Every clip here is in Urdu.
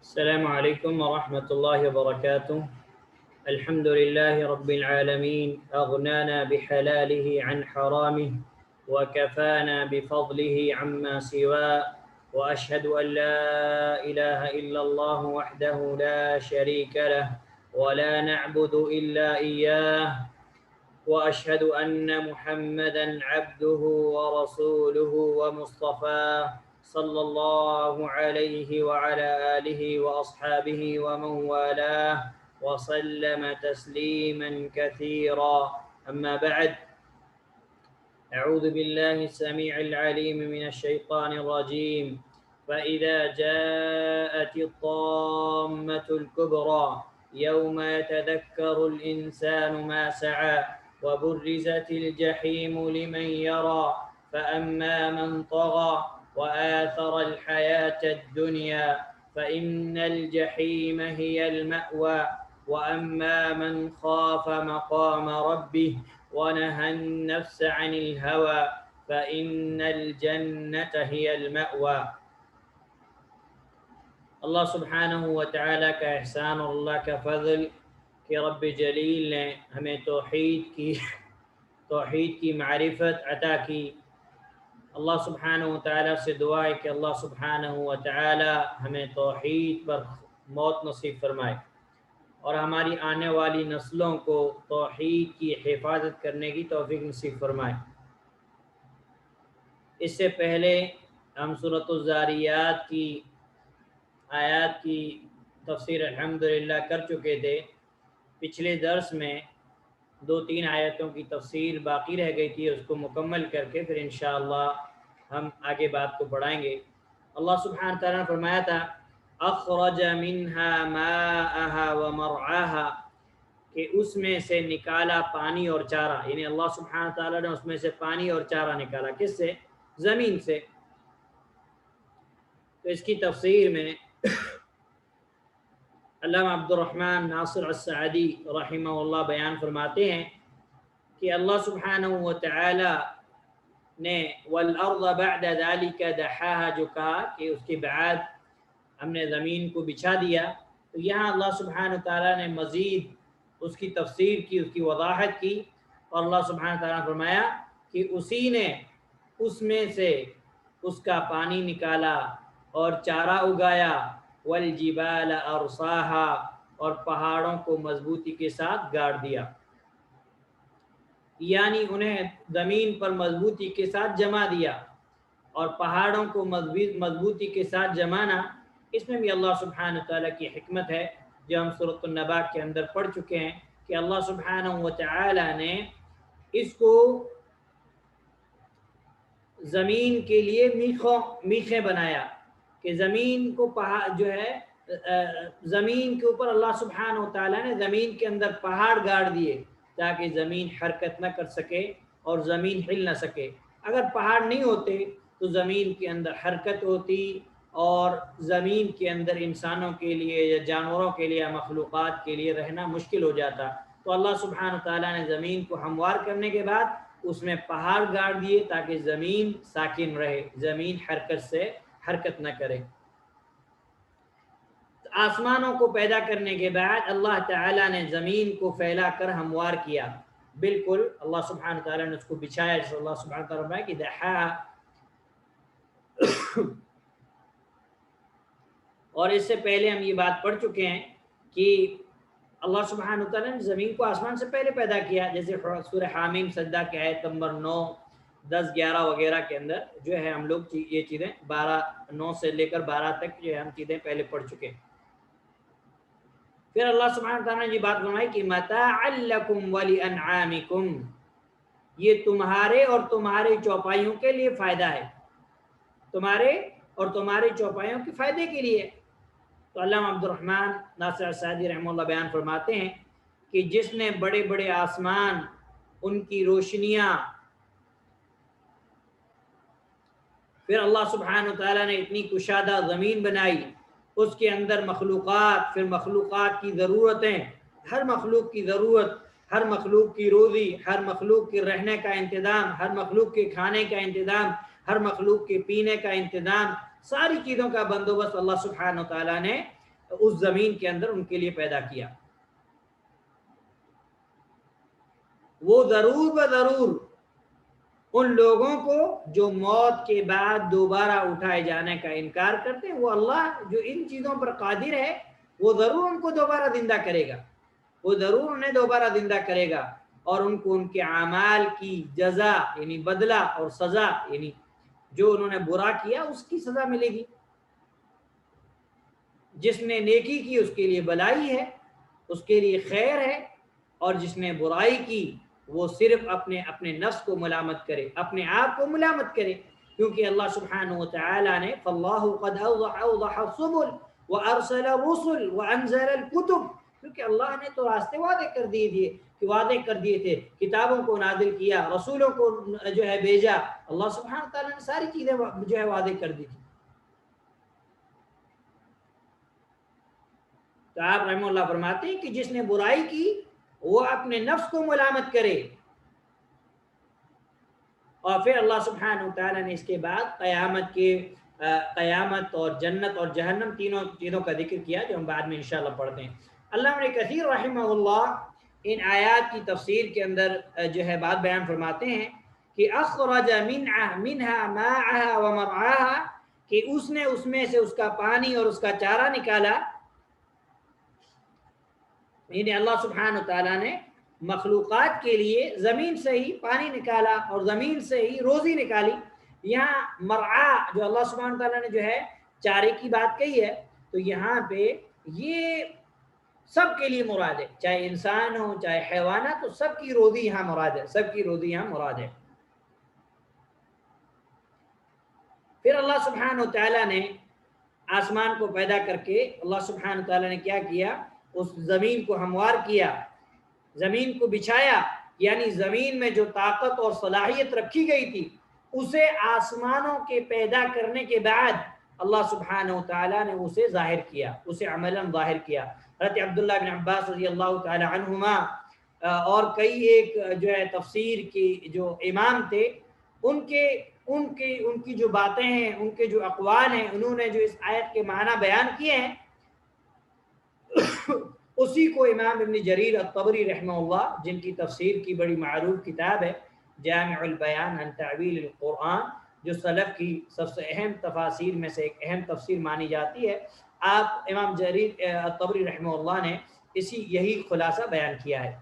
السلام عليكم ورحمة الله وبركاته. الحمد لله رب العالمين، أغنانا بحلاله عن حرامه وكفانا بفضله عما سواه، وأشهد أن لا إله إلا الله وحده لا شريك له ولا نعبد إلا إياه، وأشهد أن محمدًا عبده ورسوله ومصطفاه صلى الله عليه وعلى آله وأصحابه ومن والاه وسلم تسليما كثيرا. أما بعد، أعوذ بالله السميع العليم من الشيطان الرجيم. فإذا جاءت الطامة الكبرى يوم يتذكر الإنسان ما سعى وبرزت الجحيم لمن يرى فأما من طغى وآثر الحياة الدنيا فإن الجحيم هي المأوى، وأما من خاف مقام ربه ونهى النفس عن الهوى فإن الجنة هي المأوى۔ اللہ سبحانہ و تعالیٰ کا احسان اور اللہ کا فضل کہ رب جلیل نے ہمیں توحید کی معرفت عطا کی۔ اللہ سبحانہ و تعالیٰ سے دعا ہے کہ اللہ سبحانہ و تعالیٰ ہمیں توحید پر موت نصیب فرمائے اور ہماری آنے والی نسلوں کو توحید کی حفاظت کرنے کی توفیق نصیب فرمائے۔ اس سے پہلے ہم سورۃ الذاریات کی آیات کی تفسیر الحمدللہ کر چکے تھے۔ پچھلے درس میں 2-3 آیتوں کی تفسیر باقی رہ گئی تھی، اس کو مکمل کر کے پھر انشاءاللہ ہم آگے بات کو بڑھائیں گے۔ اللہ سبحانہ تعالیٰ نے فرمایا تھا اخرج منها ماءها ومرعاها، کہ اس میں سے نکالا پانی اور چارہ، یعنی اللہ سبحانہ تعالیٰ نے اس میں سے پانی اور چارہ نکالا۔ کس سے؟ زمین سے۔ تو اس کی تفسیر میں علامہ عبد الرحمن ناصر السعدی رحمہ اللہ بیان فرماتے ہیں کہ اللہ سبحانہ و تعالی نے والارض بعد ذلك دحاها جو کہا کہ اس کے بعد ہم نے زمین کو بچھا دیا، تو یہاں اللہ سبحانہ تعالی نے مزید اس کی تفسیر کی، اس کی وضاحت کی، اور اللہ سبحانہ تعالی نے فرمایا کہ اسی نے اس میں سے اس کا پانی نکالا اور چارہ اگایا، والجبال ارساها، اور پہاڑوں کو مضبوطی کے ساتھ گاڑ دیا، یعنی انہیں زمین پر مضبوطی کے ساتھ جما دیا۔ اور پہاڑوں کو مضبوطی کے ساتھ جمانا، اس میں بھی اللہ سبحانہ تعالیٰ کی حکمت ہے، جو ہم سورۃ النبا کے اندر پڑھ چکے ہیں کہ اللہ سبحانہ و تعالیٰ نے اس کو زمین کے لیے میخیں بنایا، کہ زمین کو جو ہے زمین کے اوپر اللہ سبحانہ و تعالیٰ نے زمین کے اندر پہاڑ گاڑ دیے تاکہ زمین حرکت نہ کر سکے اور زمین ہل نہ سکے۔ اگر پہاڑ نہیں ہوتے تو زمین کے اندر حرکت ہوتی اور زمین کے اندر انسانوں کے لیے یا جانوروں کے لیے یا مخلوقات کے لیے رہنا مشکل ہو جاتا۔ تو اللہ سبحانہ تعالیٰ نے زمین کو ہموار کرنے کے بعد اس میں پہاڑ گاڑ دیے تاکہ زمین ساکن رہے، زمین حرکت نہ کرے۔ آسمانوں کو پیدا کرنے کے بعد اللہ تعالیٰ نے زمین کو پھیلا کر ہموار کیا، بالکل اللہ سبحانہ تعالیٰ نے اس کو بچھایا، جیسے اللہ سبحانہ تعالیٰ نے کہ دحا۔ اور اس سے پہلے ہم یہ بات پڑھ چکے ہیں کہ اللہ سبحانہ تعالیٰ نے زمین کو آسمان سے پہلے پیدا کیا، جیسے سورہ حامیم سجدہ کی آیت نمبر 9، 10، 11 وغیرہ کے اندر جو ہے ہم لوگ یہ چیزیں 9 سے لے کر 12 تک جو ہے ہم چیزیں پہلے پڑھ چکے ہیں۔ پھر اللہ سبحانہ تعالیٰ نے یہ بات فرمائی کہ متاعا لکم ولانعامکم، یہ تمہارے اور تمہارے چوپائیوں کے لیے فائدہ ہے، تمہارے اور تمہارے چوپائیوں کے فائدے کے لیے۔ تو علامہ عبد الرحمن ناصر السعدی رحمہ اللہ بیان فرماتے ہیں کہ جس نے بڑے بڑے آسمان، ان کی روشنیاں، پھر اللہ سبحانہ تعالیٰ نے اتنی کشادہ زمین بنائی، اس کے اندر مخلوقات، پھر مخلوقات کی ضرورتیں، ہر مخلوق کی ضرورت، ہر مخلوق کی روزی، ہر مخلوق کے رہنے کا انتظام، ہر مخلوق کے کھانے کا انتظام، ہر مخلوق کے پینے کا انتظام، ساری چیزوں کا بندوبست اللہ سبحانہ تعالیٰ نے اس زمین کے اندر ان کے لیے پیدا کیا، وہ ضرور بضرور ان لوگوں کو جو موت کے بعد دوبارہ اٹھائے جانے کا انکار کرتے ہیں، وہ اللہ جو ان چیزوں پر قادر ہے وہ ضرور ان کو دوبارہ زندہ کرے گا، وہ ضرور انہیں دوبارہ زندہ کرے گا، اور ان کو ان کے اعمال کی جزا یعنی بدلہ اور سزا، یعنی جو انہوں نے برا کیا اس کی سزا ملے گی، جس نے نیکی کی اس کے لیے بلائی ہے، اس کے لیے خیر ہے، اور جس نے برائی کی وہ صرف اپنے نفس کو ملامت کرے، اپنے آپ کو ملامت کرے، کیونکہ اللہ سبحانہ وتعالی نے فاللہ قد اوضح السبل وارسل الرسل وانزل الكتب، کیونکہ اللہ نے تو راستے واضح کر دیے تھے، کتابوں کو نازل کیا، رسولوں کو جو ہے بھیجا، اللہ سبحانہ وتعالی نے ساری چیزیں جو ہے واضح کر دی تھی۔ تو آپ رحمہ اللہ فرماتے ہیں کہ جس نے برائی کی وہ اپنے نفس کو ملامت کرے، اور پھر اللہ سبحانہ وتعالی نے اس کے بعد قیامت اور جنت اور جہنم تینوں چیزوں کا ذکر کیا، جو ہم بعد میں انشاءاللہ پڑھتے ہیں۔ علامہ ابن کثیر رحمہ اللہ ان آیات کی تفسیر کے اندر جو ہے بات بیان فرماتے ہیں کہ اخرج منها ماءها ومرعاها، کہ اس نے اس میں سے اس کا پانی اور اس کا چارہ نکالا، یعنی اللہ سبحانہ وتعالی نے مخلوقات کے لیے زمین سے ہی پانی نکالا اور زمین سے ہی روزی نکالی۔ یہاں مرعا جو اللہ سبحانہ وتعالی نے جو ہے چارے کی بات کہی ہے، تو یہاں پہ یہ سب کے لیے مراد ہے، چاہے انسان ہو چاہے حیوانات، تو سب کی روزی یہاں مراد ہے، سب کی روزی یہاں مراد ہے۔ پھر اللہ سبحانہ وتعالی نے آسمان کو پیدا کر کے اللہ سبحانہ وتعالی نے کیا کیا، اس زمین کو ہموار کیا، زمین کو بچھایا، یعنی زمین میں جو طاقت اور صلاحیت رکھی گئی تھی اسے آسمانوں کے پیدا کرنے کے بعد اللہ سبحانہ وتعالی نے اسے ظاہر کیا، اسے عملاً ظاہر کیا۔ حضرت عبداللہ بن عباس رضی اللہ تعالی عنہما اور کئی ایک جو ہے تفسیر کی جو امام تھے، ان کی جو باتیں ہیں، ان کے جو اقوال ہیں، انہوں نے جو اس آیت کے معنی بیان کیے ہیں اسی کو امام ابن جریر الطبری رحمہ اللہ، جن کی تفسیر کی بڑی معروف کتاب ہے جامع البیان عن تعویل القرآن، جو سلف کی سب سے اہم تفاسیر میں سے ایک اہم تفسیر مانی جاتی ہے، آپ امام جریر الطبری رحمہ اللہ نے یہی خلاصہ بیان کیا ہے۔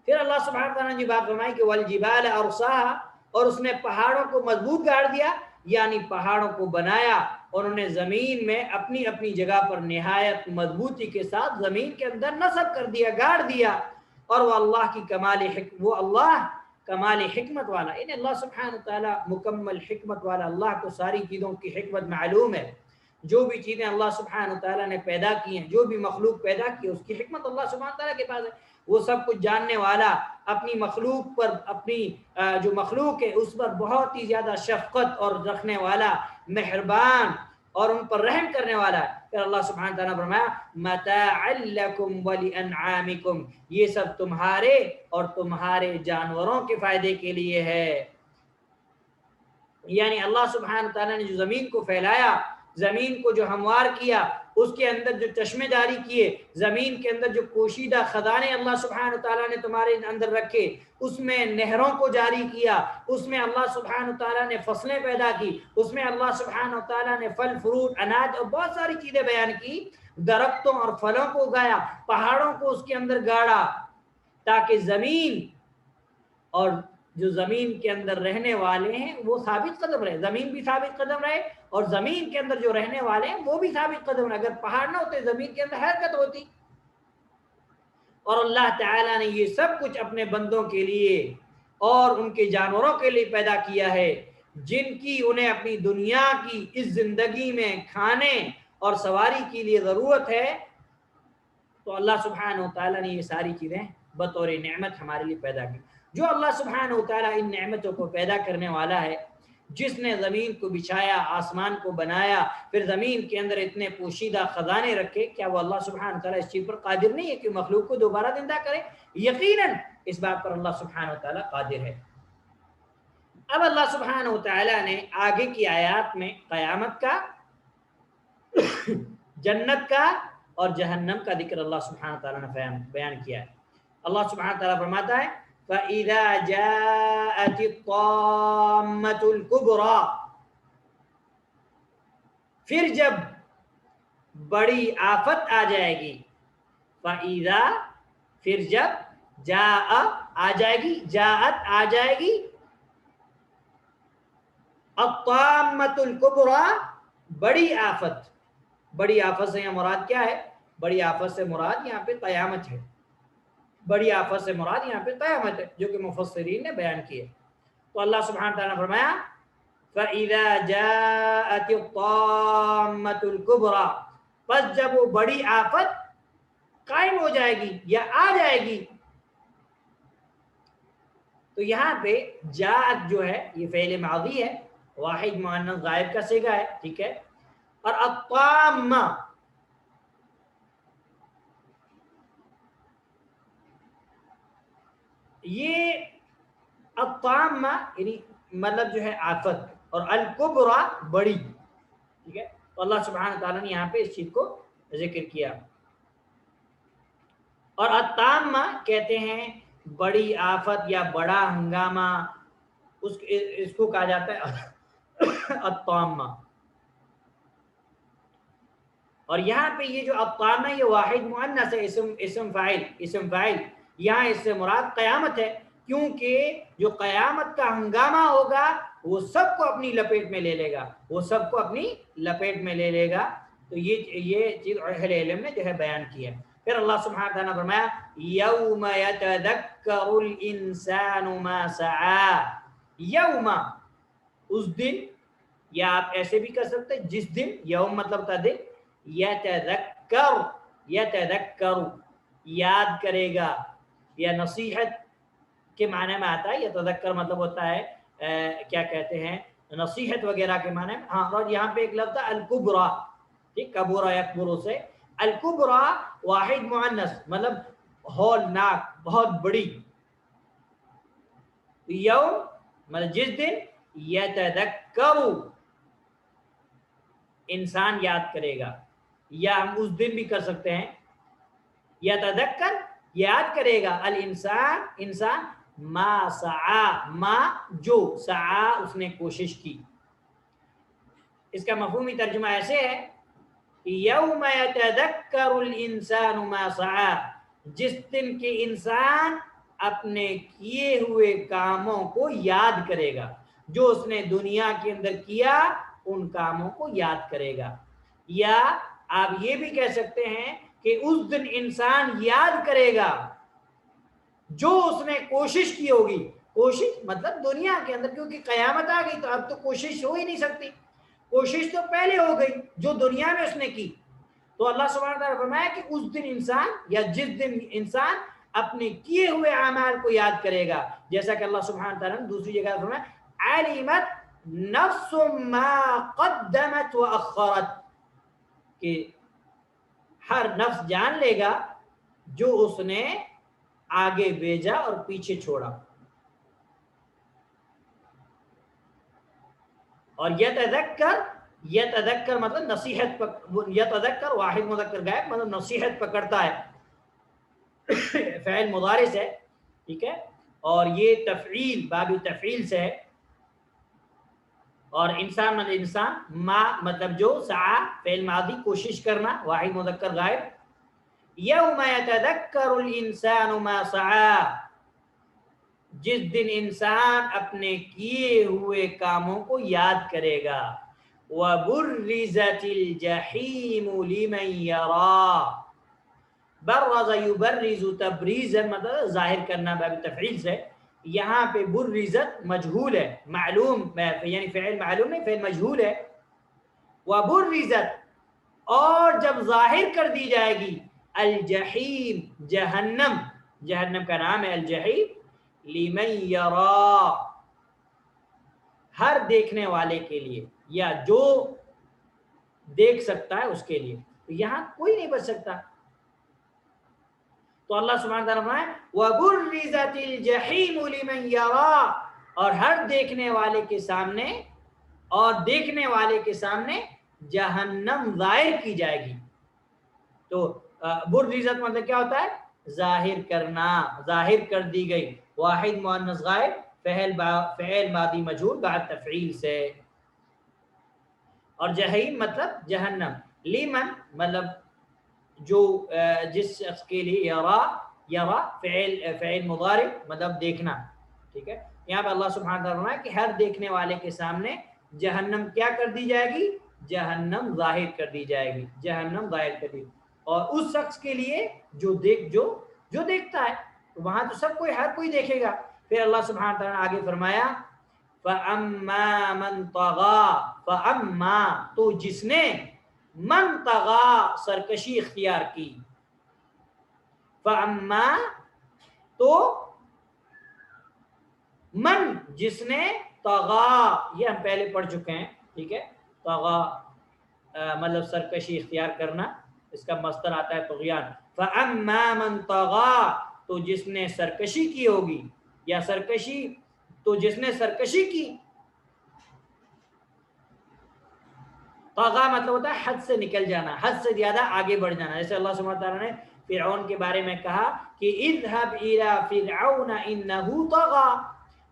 پھر اللہ سبحانہ وتعالی نے بات فرمائی کہ والجبال ارساها، اور اس نے پہاڑوں کو مضبوط گاڑ دیا، یعنی پہاڑوں کو بنایا اور انہوں نے زمین میں اپنی اپنی جگہ پر نہایت مضبوطی کے ساتھ زمین کے اندر نصب کر دیا، گاڑ دیا، اور وہ اللہ کی کمال حکمت والا، یعنی اللہ سبحانہ وتعالی مکمل حکمت والا، اللہ کو ساری چیزوں کی حکمت معلوم ہے، جو بھی چیزیں اللہ سبحانہ وتعالی نے پیدا کی ہیں، جو بھی مخلوق پیدا کی ہے، اس کی حکمت اللہ سبحانہ وتعالی کے پاس ہے، وہ سب کچھ جاننے والا، اپنی مخلوق پر، اپنی جو مخلوق ہے اس پر بہت ہی زیادہ شفقت اور رکھنے والا، مہربان اور ان پر رحم کرنے والا ہے۔ پھر اللہ سبحانہ تعالیٰ نے فرمایا متاعا لکم ولانعامکم، یہ سب تمہارے اور تمہارے جانوروں کے فائدے کے لیے ہے۔ یعنی اللہ سبحانہ تعالیٰ نے جو زمین کو پھیلایا، زمین کو جو ہموار کیا، اس کے اندر جو چشمے جاری کیے، زمین کے اندر جو پوشیدہ خزانے اللہ سبحانہ تعالیٰ نے تمہارے اندر رکھے، اس میں نہروں کو جاری کیا، اس میں اللہ سبحانہ تعالیٰ نے فصلیں پیدا کی، اس میں اللہ سبحانہ تعالیٰ نے پھل فروٹ اناج اور بہت ساری چیزیں بیان کی، درختوں اور پھلوں کو اگایا، پہاڑوں کو اس کے اندر گاڑا، تاکہ زمین اور جو زمین کے اندر رہنے والے ہیں وہ ثابت قدم رہے، زمین بھی ثابت قدم رہے اور زمین کے اندر جو رہنے والے ہیں وہ بھی ثابت قدم رہے۔ اگر پہاڑ نہ ہوتے زمین کے اندر حرکت ہوتی۔ اور اللہ تعالیٰ نے یہ سب کچھ اپنے بندوں کے لیے اور ان کے جانوروں کے لیے پیدا کیا ہے، جن کی انہیں اپنی دنیا کی اس زندگی میں کھانے اور سواری کے لیے ضرورت ہے، تو اللہ سبحانہ وتعالیٰ نے یہ ساری چیزیں بطور نعمت ہمارے لیے پیدا کی۔ جو اللہ سبحانہ وتعالیٰ ان نعمتوں کو پیدا کرنے والا ہے، جس نے زمین کو بچھایا، آسمان کو بنایا، پھر زمین کے اندر اتنے پوشیدہ خزانے رکھے، کیا وہ اللہ سبحانہ وتعالیٰ اس چیز پر قادر نہیں ہے کہ مخلوق کو دوبارہ زندہ کرے؟ یقیناً اس بات پر اللہ سبحانہ وتعالیٰ قادر ہے۔ اب اللہ سبحانہ وتعالیٰ نے آگے کی آیات میں قیامت کا جنت کا اور جہنم کا ذکر اللہ سبحانہ تعالیٰ نے بیان کیا ہے. اللہ سبحانہ تعالیٰ فرماتا ہے فَإِذَا جَاءَتِ الطَّامَّةُ الْكُبْرَى، پھر جب بڑی آفت آ جائے گی. فَإِذَا، پھر جب، جاء آ جائے گی، جاءت آ جائے گی، الطامۃ الکبریٰ بڑی آفت. بڑی آفت سے یہاں مراد کیا ہے؟ بڑی آفت سے مراد یہاں پہ قیامت ہے. بڑی آفت سے مراد یہاں پہ قیامت ہے، جو کہ مفسرین نے بیان کی ہے. تو اللہ سبحانہ تعالیٰ نے فرمایا فَإِذَا جَاءَتِ الطَّامَّةُ الْكُبْرَى، پس جب وہ بڑی آفت قائم ہو جائے گی یا آ جائے گی. تو یہاں پہ جاءت جو ہے یہ فعل ماضی ہے، واحد مؤنث غائب کا صیغہ ہے، ٹھیک ہے. اور الطامہ یہ الطامہ یعنی مطلب جو ہے آفت، اور الکبریٰ بڑی، ٹھیک ہے. تو اللہ سبحانہ تعالیٰ نے یہاں پہ اس چیز کو ذکر کیا. اور الطامہ کہتے ہیں بڑی آفت یا بڑا ہنگامہ، اس کو کہا جاتا ہے الطامہ. اور یہاں پہ یہ جو الطامہ یہ واحد مؤنث ہے، اسم فاعل. یہاں اس سے مراد قیامت ہے، کیونکہ جو قیامت کا ہنگامہ ہوگا وہ سب کو اپنی لپیٹ میں لے لے گا، وہ سب کو اپنی لپیٹ میں لے لے گا. تو یہ چیز اہل علم نے جو ہے بیان کی ہے. پھر اللہ سبحانہ تعالیٰ نے فرمایا یوم یتذکر الانسان ما سعی. یوم، اس دن، یا آپ ایسے بھی کر سکتے جس دن، یوم مطلب کا دن، یتذکر یاد کرے گا، یا نصیحت کے معنی میں آتا ہے. یتذکر مطلب ہوتا ہے کیا کہتے ہیں، نصیحت وغیرہ کے معنی میں. ہاں، اور یہاں پہ ایک لفظ ہے الکبریٰ، ٹھیک، کبرا یکبر سے. الکبریٰ واحد مؤنث مطلب ہولناک، بہت بڑی. یوم مطلب جس دن، یتذکر انسان یاد کرے گا، یا ہم اس دن بھی کر سکتے ہیں یتذکر یاد کرے گا، الانسان انسان، ما سعی، ما جو، سعی اس نے کوشش کی. اس کا مفہومی ترجمہ ایسے ہے یوم یتذکر الانسان ما سعی، جس دن کے انسان اپنے کیے ہوئے کاموں کو یاد کرے گا، جو اس نے دنیا کے اندر کیا ان کاموں کو یاد کرے گا. یا آپ یہ بھی کہہ سکتے ہیں کہ اس دن انسان یاد کرے گا جو اس نے کوشش کی ہوگی. کوشش مطلب دنیا کے اندر، کیونکہ قیامت آ گئی تو اب تو کوشش ہو ہی نہیں سکتی. کوشش تو پہلے ہو گئی جو دنیا میں اس نے کی. تو اللہ سبحانہ تعالیٰ فرمایا کہ اس دن انسان، یا جس دن انسان اپنے کیے ہوئے اعمال کو یاد کرے گا. جیسا کہ اللہ سبحانہ تعالیٰ نے دوسری جگہ فرمایا علمت نفس ما قدمت واخرت، کہ ہر نفس جان لے گا جو اس نے آگے بھیجا اور پیچھے چھوڑا. اور یتذکر مطلب نصیحت، یتذکر واحد مذکر غائب مطلب نصیحت پکڑتا ہے، فعل مضارع سے، ٹھیک ہے. اور یہ تفعیل، باب تفعیل سے ہے. اور انسان مطلب انسان، ما مطلب جو، سعی فعل ماضی کوشش کرنا، واحد مذکر غائب. یوم یتذکر الانسان ما سعی، جس دن انسان اپنے کیے ہوئے کاموں کو یاد کرے گا. وَبُرِّزَتِ الْجَحِيمُ لِمَنْ يَرَى، برز یبرز تبریزا مطلب ظاہر کرنا، باب تفعیل سے. یہاں پہ برزت مجہول ہے، معلوم یعنی فعل معلوم نہیں، فعل مجہول ہے. وَبُرِّزَت، اور جب ظاہر کر دی جائے گی، الجحیم جہنم، جہنم کا نام ہے الجحیم، لمن یرا ہر دیکھنے والے کے لیے، یا جو دیکھ سکتا ہے اس کے لیے. تو یہاں کوئی نہیں بچ سکتا. تو اللہ سبحانہ تعالیٰ فرمائے وَبُرِّزَتِ الْجَحِيمُ لِمَنْ يَرَى، اور ہر دیکھنے والے کے سامنے، اور دیکھنے والے کے سامنے جہنم ظاہر کی جائے گی. تو برزت مطلب کیا ہوتا ہے؟ ظاہر کرنا، ظاہر کر دی گئی. واحد مؤنث غائب، فعل ماضی مجہول بعد تفعیل سے. اور جہنم مطلب جہنم. لیمن مطلب جو جس شخص کے لیے یرا فعل مضارع مطلب دیکھنا. ٹھیک ہے، یہاں پہ اللہ سبحانہ وتعالیٰ فرمایا کہ ہر دیکھنے والے کے سامنے جہنم کیا کر دی جائے گی؟ جہنم ظاہر کر دی جائے گی. جہنم ظاہر کر دی. اور اس شخص کے لیے جو دیکھتا ہے، وہاں تو سب کوئی، ہر کوئی دیکھے گا. پھر اللہ سبحانہ وتعالیٰ نے آگے فرمایا فَأَمَّا مَنْ طَغَى، فَأَمَّا تو جس نے، من طغا سرکشی اختیار کی. فَأَمَّا تو من جس نے، طغا یہ ہم پہلے پڑھ چکے ہیں. ٹھیک ہے، طغا مطلب سرکشی اختیار کرنا، اس کا مصدر آتا ہے طغیان. فَأَمَّا مَنْ طَغَى تو جس نے سرکشی کی ہوگی، یا سرکشی تو جس نے سرکشی کی. طغا مطلب ہوتا ہے حد سے نکل جانا، حد سے زیادہ آگے بڑھ جانا. جیسے اللہ سبحانہ تعالیٰ نے فرعون کے بارے میں کہا کہ اذهب الى فرعون انه طغى،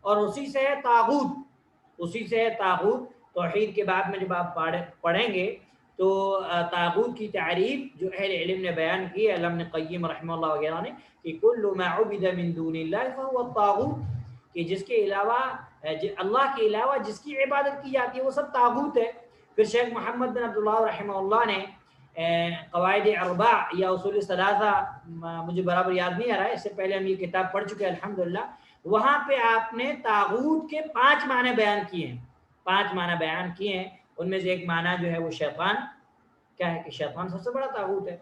اور اسی سے ہے طاغوت. اسی سے ہے طاغوت. توحید کے بعد میں جب آپ پڑھیں گے تو طاغوت کی تعریف جو اہل علم نے بیان کی ہے، علامہ ابن قیم رحمہ اللہ وغیرہ نے، کہ کل ما عبد من دون اللہ فهو الطاغوت، کہ جس کے علاوہ، اللہ کے علاوہ جس کی عبادت کی جاتی ہے وہ سب طاغوت ہے. پھر شیخ محمد بن عبداللہ رحمہ اللہ نے قواعد اربع یا اصول ثلاثہ، مجھے برابر یاد نہیں آ رہا ہے، اس سے پہلے ہم یہ کتاب پڑھ چکے ہیں الحمدللہ، وہاں پہ آپ نے طاغوت کے 5 معنی بیان کیے ہیں. 5 معنی بیان کیے ہیں. ان میں سے ایک معنی جو ہے وہ شیطان کیا ہے، کہ شیطان سب سے بڑا طاغوت ہے.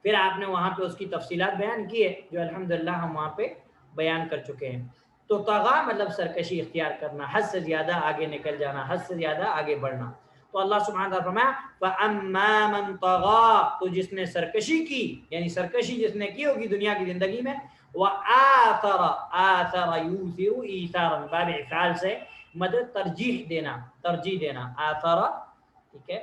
پھر آپ نے وہاں پہ اس کی تفصیلات بیان کی ہے جو الحمدللہ ہم وہاں پہ بیان کر چکے ہیں. تو طغا مطلب سرکشی اختیار کرنا، حد سے زیادہ آگے نکل جانا، حد سے زیادہ آگے بڑھنا. تو اللہ سبحانہ تعالیٰ فرمایا فَأَمَّا مَنْ طَغَى تو جس نے سرکشی کی، یعنی سرکشی جس نے کی ہوگی دنیا کی زندگی میں. وَآثَرَ آثَرَ يُوثِرُ ایثارا، باب افعال سے مدد ترجیح دینا، ترجیح دینا. آثَرَ ٹھیک ہے،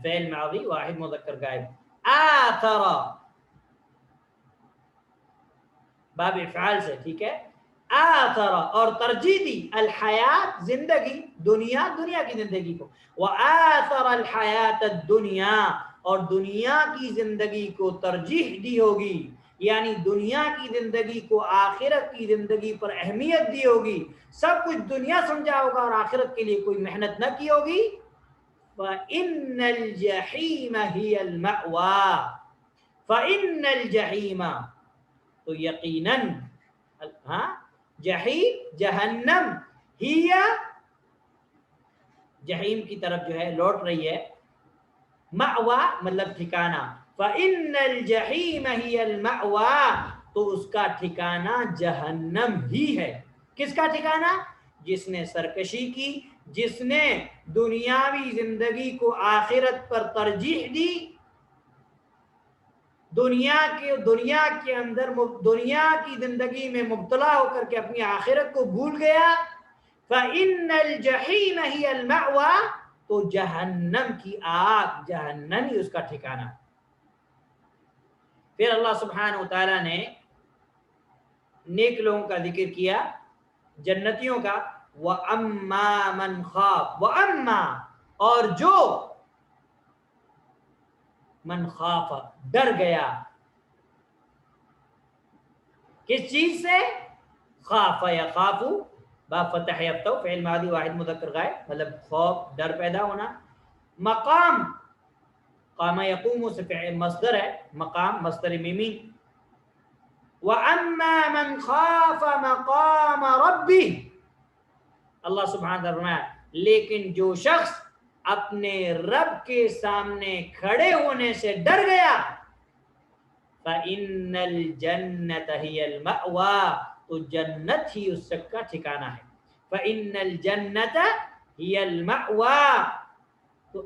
فعل ماضی واحد مذکر غائب. آثَرَ باب افعال سے. ٹھیک ہے، آثر اور ترجیح دی، الحیات زندگی، دنیا کی زندگی کو. وآثر الحیات الدنیا اور دنیا کی زندگی کو ترجیح دی ہوگی، یعنی دنیا کی زندگی کو آخرت کی زندگی پر اہمیت دی ہوگی. سب کچھ دنیا سمجھا ہوگا اور آخرت کے لیے کوئی محنت نہ کی ہوگی. فَإِنَّ الْجَحِيمَ هِيَ الْمَأْوَى، فَإِنَّ الْجَحِيمَ تو یقیناً جہیم جہنم، ہی جہیم کی طرف جو ہے لوٹ رہی ہے. مأوا مطلب ٹھکانہ. فإن الجحیم ہی المأوا تو اس کا ٹھکانہ جہنم ہی ہے. کس کا ٹھکانہ؟ جس نے سرکشی کی، جس نے دنیاوی زندگی کو آخرت پر ترجیح دی، دنیا کے اندر دنیا کی زندگی میں مبتلا ہو کر کے اپنی آخرت کو بھول گیا. فَإِنَّ الْجَحِيمَ هِيَ الْمَأْوَى تو جہنم کی آگ، جہنم ہی اس کا ٹھکانہ. پھر اللہ سبحانہ وتعالی نے نیک لوگوں کا ذکر کیا، جنتیوں کا. وَأَمَّا مَنْ خَافَ، وَأَمَّا اور جو، من خاف ڈر گیا. کس چیز سے؟ خاف یخاف با فتح یفتح فعل ماضی واحد مذکر غائب مطلب خوف، ڈر پیدا ہونا. مقام قام یقوم سے فعل مصدر ہے، مقام مصدر میمی. وَأَمَّا مَنْ خَافَ مَقَامَ رَبِّهِ اللہ سبحانہ وتعالی فرمایا لیکن جو شخص اپنے رب کے سامنے کھڑے ہونے سے ڈر گیا. فَإِنَّ الْجَنَّةَ هِيَ الْمَأْوَى تو جنت ہی اس شخص کا ٹھکانہ ہے. فَإِنَّ الْجَنَّةَ هِيَ الْمَأْوَى تو